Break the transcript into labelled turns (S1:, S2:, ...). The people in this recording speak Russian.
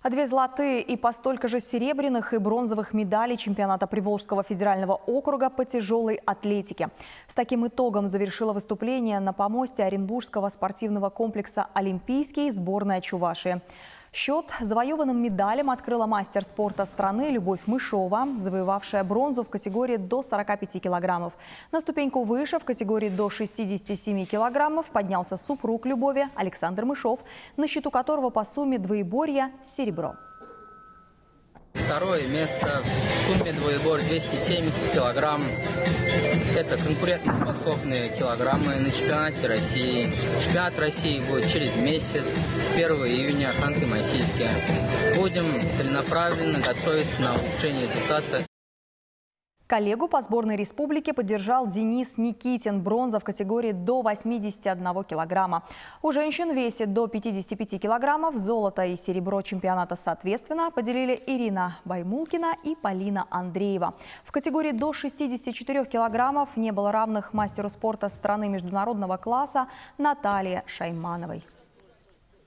S1: А 2 золотые и по столько же серебряных и бронзовых медалей чемпионата Приволжского федерального округа по тяжелой атлетике. С таким итогом завершила выступление на помосте Оренбургского спортивного комплекса «Олимпийский» сборная Чувашии. Счет завоеванным медалям открыла мастер спорта страны Любовь Мышова, завоевавшая бронзу в категории до 45 килограммов. На ступеньку выше, в категории до 67 килограммов, поднялся супруг Любови Александр Мышов, на счету которого по сумме двоеборья серебро.
S2: Второе место в сумме двоебор 270 килограмм. Это конкурентоспособные килограммы на чемпионате России. Чемпионат России будет через месяц, 1 июня, Ханты-Мансийске. Будем целенаправленно готовиться на улучшение результата.
S1: Коллегу по сборной республики поддержал Денис Никитин. Бронза в категории до 81 килограмма. У женщин в весе до 55 килограммов золото и серебро чемпионата соответственно поделили Ирина Баймулкина и Полина Андреева. В категории до 64 килограммов не было равных мастеру спорта страны международного класса Наталье Шаймановой.